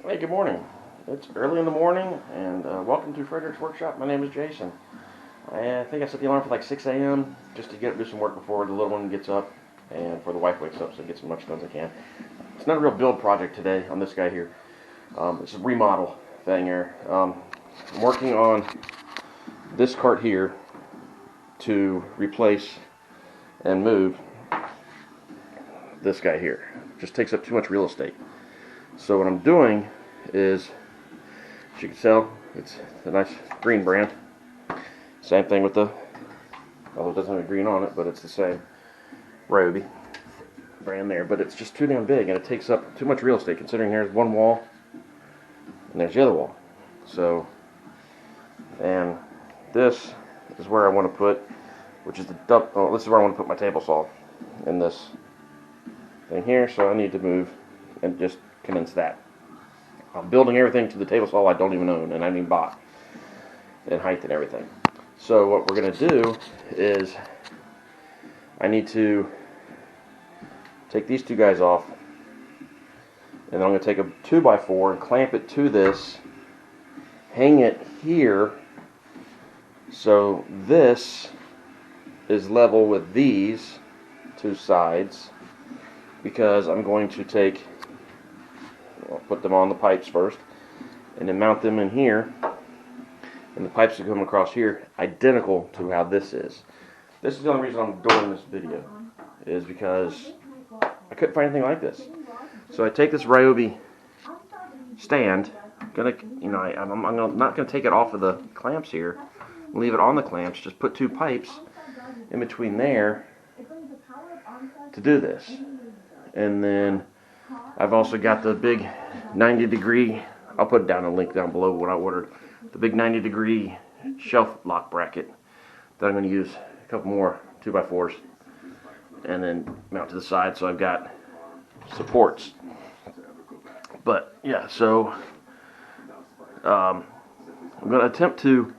Hey, good morning. It's early in the morning, and welcome to Frederick's Workshop. My name is Jason. I think I set the alarm for like 6 a.m. just to do some work before the little one gets up, and before the wife wakes up, so I get as much done as I can. It's not a real build project today on this guy here. It's a remodel thing here. I'm working on this cart here to replace and move this guy here. It just takes up too much real estate. So what I'm doing is, as you can tell, it's a nice green brand. Same thing with the, although it doesn't have a green on it, but it's the same Ryobi brand there. But it's just too damn big, and it takes up too much real estate, considering here's one wall, and there's the other wall. So, and this is where I want to put, which is the this is where I want to put my table saw, in this thing here. So I need to move and just condense that. I'm building everything to the table saw I don't even own, and I haven't even bought, and height and everything. So what we're going to do is I need to take these two guys off, and then I'm going to take a 2x4 and clamp it to this, hang it here, so this is level with these two sides, because I'm going to I'll put them on the pipes first, and then mount them in here, and the pipes are coming across here, identical to how this is. This is the only reason I'm doing this video, is because I couldn't find anything like this. So I take this Ryobi stand, I'm not gonna take it off of the clamps here, leave it on the clamps, just put two pipes in between there to do this. And then I've also got the big 90-degree, I'll put down a link down below what I ordered, the big 90-degree shelf lock bracket that I'm going to use a couple more 2x4s and then mount to the side, so I've got supports. But yeah, so I'm going to attempt to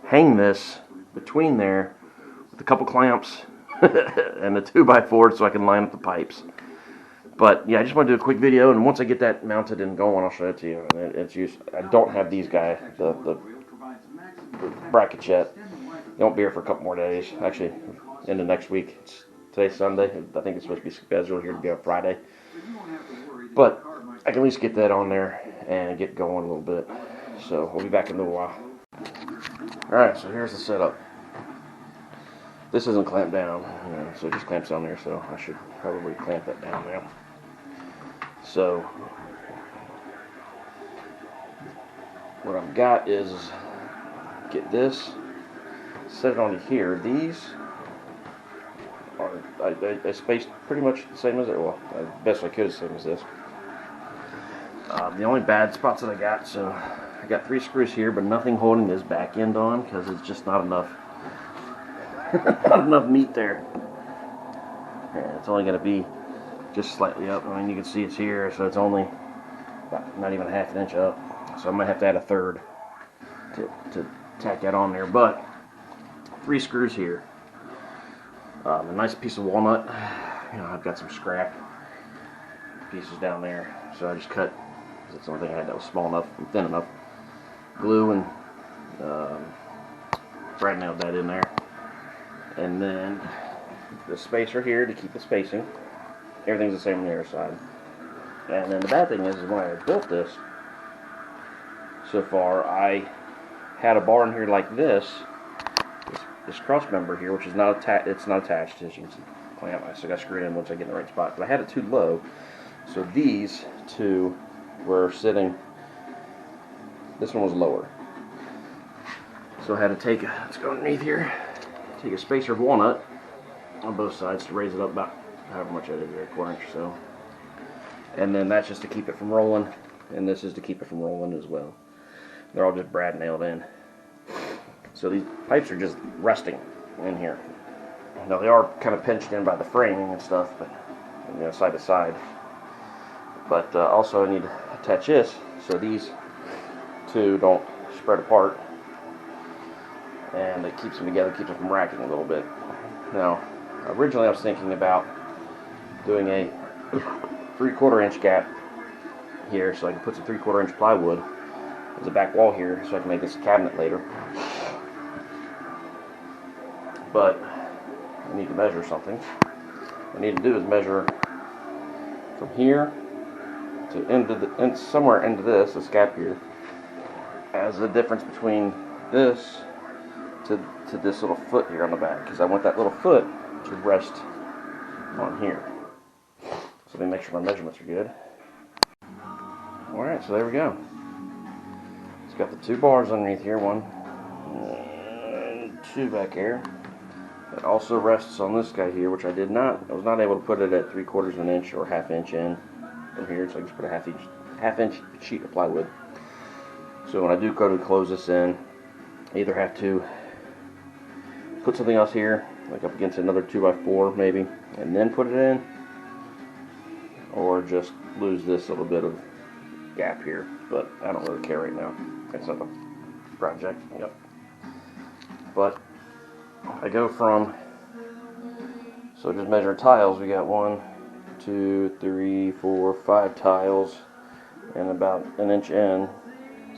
hang this between there with a couple clamps and a 2x4 so I can line up the pipes. But yeah, I just want to do a quick video, and once I get that mounted and going, I'll show it to you. And I don't have these guys, the brackets yet. They won't be here for a couple more days. Actually, into next week. Today's Sunday. I think it's supposed to be scheduled here to be on Friday. But I can at least get that on there and get going a little bit. So we'll be back in a little while. Alright, so here's the setup. This isn't clamped down, so it just clamps on there, so I should probably clamp that down now. So, what I've got is, get this, set it onto here. These are, I spaced pretty much the same as it, well, as best I could, the same as this. The only bad spots that I got, so I got 3 screws here, but nothing holding this back end on, because it's just not enough. Not enough meat there. Yeah, it's only going to be just slightly up. I mean, you can see it's here, so it's only about, not even ½ inch up. So I might have to add a third to tack that on there. But 3 screws here. A nice piece of walnut. I've got some scrap pieces down there, so I just cut. That's the only thing I had that was small enough and thin enough. Glue and brad nailed that in there. And then the spacer here to keep the spacing. Everything's the same on the other side. And then the bad thing is when I built this, so far, I had a bar in here like this cross member here, which is not attached. It's not attached, as you can see. Clamp. I still got to screw it in once I get in the right spot. But I had it too low, so these two were sitting. This one was lower, so I had to take. Let's go underneath here. Take a spacer of walnut on both sides to raise it up about however much I did there, a quarter inch or so. And then that's just to keep it from rolling, and this is to keep it from rolling as well. They're all just brad nailed in. So these pipes are just resting in here. Now they are kind of pinched in by the framing and stuff, but side to side. But also I need to attach this so these two don't spread apart. And it keeps them together, keeps them from racking a little bit. Now, originally I was thinking about doing a 3/4 inch gap here, so I can put some 3/4 inch plywood as a back wall here, so I can make this a cabinet later. But I need to measure something. What I need to do is measure from here to somewhere into this gap here, as the difference between this to this little foot here on the back, because I want that little foot to rest on here. So let me make sure my measurements are good. Alright, so there we go. It's got the 2 bars underneath here, 1 and 2 back here. It also rests on this guy here, which I was not able to put it at 3/4 of an inch or 1/2 inch in from here, so I just put a half inch sheet of plywood. So when I do go to close this in, I either have to put something else here, like up against another 2x4 maybe, and then put it in, or just lose this little bit of gap here. But I don't really care right now. It's not a project. Yep. But I go from, so just measure tiles. We got 1, 2, 3, 4, 5 tiles, and about an inch in.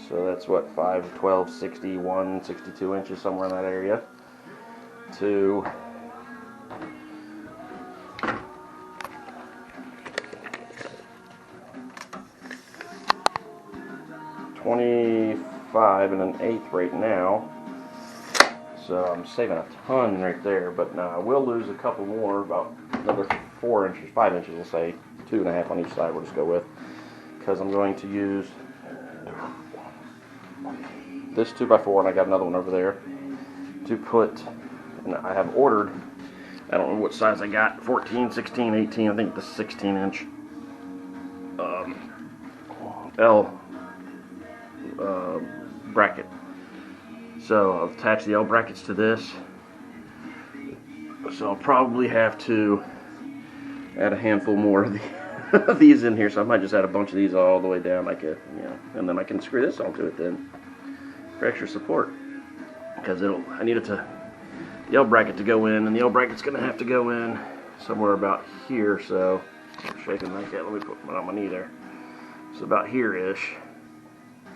So that's what, 5, 12, 61, 62 inches, somewhere in that area. To 25 1/8 right now. So I'm saving a ton right there, but now I will lose a couple more, about another 4 inches, 5 inches, we'll say, 2.5 on each side, we'll just go with, because I'm going to use this 2x4, and I got another one over there, to put, and I have ordered, I don't know what size I got, 14, 16, 18, I think the 16 inch L bracket. So I've attached the L brackets to this, so I'll probably have to add a handful more of these in here. So I might just add a bunch of these all the way down, like a, and then I can screw this onto it then for extra support, because I need the L bracket to go in, and the L bracket's gonna have to go in somewhere about here. So I'm shaking like that. Let me put one on my knee there. So about here-ish.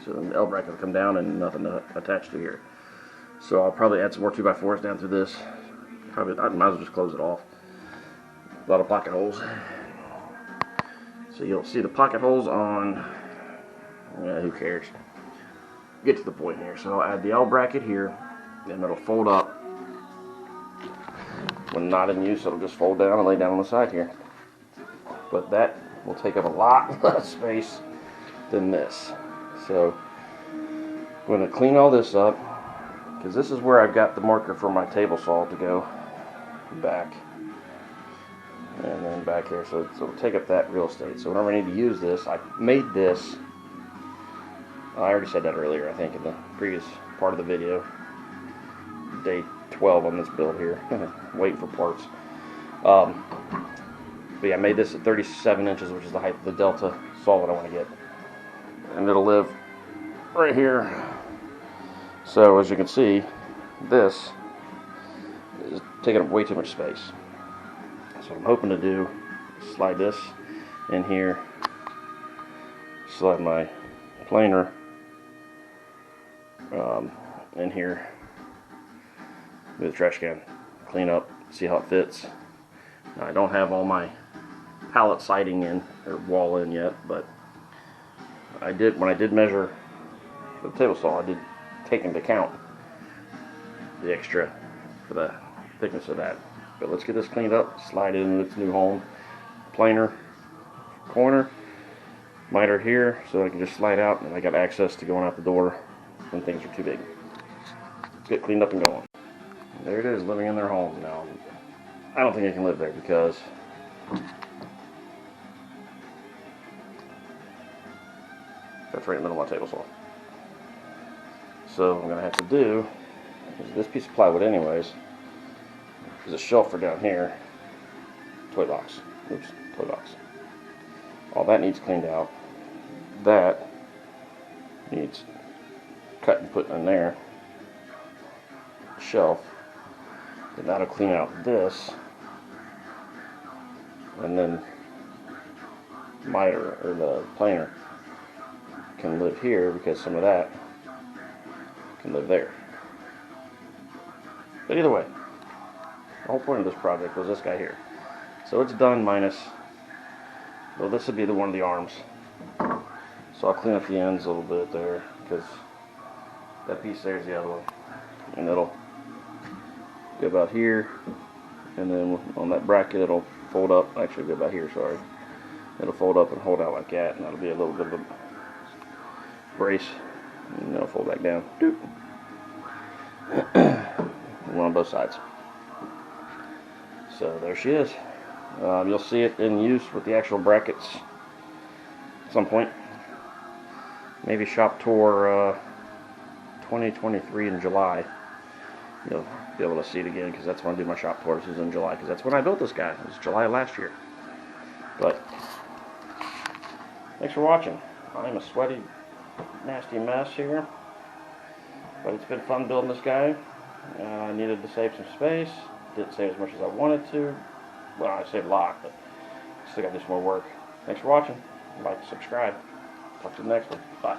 So then the L bracket will come down and nothing attached to here. So I'll probably add some more 2x4s down through this. Probably, I might as well just close it off. A lot of pocket holes. So you'll see the pocket holes on, who cares? Get to the point here. So I'll add the L bracket here, and it'll fold up. When not in use, it'll just fold down and lay down on the side here. But that will take up a lot less space than this. So I'm going to clean all this up, because this is where I've got the marker for my table saw to go back, and then back here, so it'll take up that real estate. So whenever I need to use this, I made this, I already said that earlier, I think in the previous part of the video, day 12 on this build here, waiting for parts. But yeah, I made this at 37 inches, which is the height of the Delta saw that I want to get, and it'll live right here. So as you can see, this is taking up way too much space. So what I'm hoping to do is slide this in here, slide my planer in here with a trash can, clean up, see how it fits. Now, I don't have all my pallet siding in or wall in yet, but I did, when I did measure the table saw, I did take into account the extra for the thickness of that. But let's get this cleaned up, slide it into its new home. Planer, corner, miter here, so I can just slide out, and I got access to going out the door when things are too big. Get cleaned up and going. And there it is, living in their home now. I don't think I can live there, because that's right in the middle of my table saw. So what I'm going to have to do is this piece of plywood anyways, there's a shelf for down here, toy box, oops, toy box. All that needs cleaned out. That needs cut and put in there, shelf. Then that'll clean out this, and then miter, or the planer, can live here because some of that can live there. But either way, the whole point of this project was this guy here. So it's done minus, well, this would be one of the arms. So I'll clean up the ends a little bit there, because that piece there is the other one. And it'll go about here, and then on that bracket it'll fold up, actually go about here, sorry. It'll fold up and hold out like that, and that'll be a little bit of a brace, and it'll fold back down. Doop. One on both sides. So there she is. You'll see it in use with the actual brackets at some point. Maybe shop tour 2023 in July. You'll be able to see it again, because that's when I do my shop tours, is in July, because that's when I built this guy. It was July of last year. But thanks for watching. I'm a sweaty, nasty mess here, but it's been fun building this guy. I needed to save some space. Didn't save as much as I wanted to. Well, I saved a lot, but still got to do some more work. Thanks for watching. Like, subscribe. Talk to you the next one. Bye.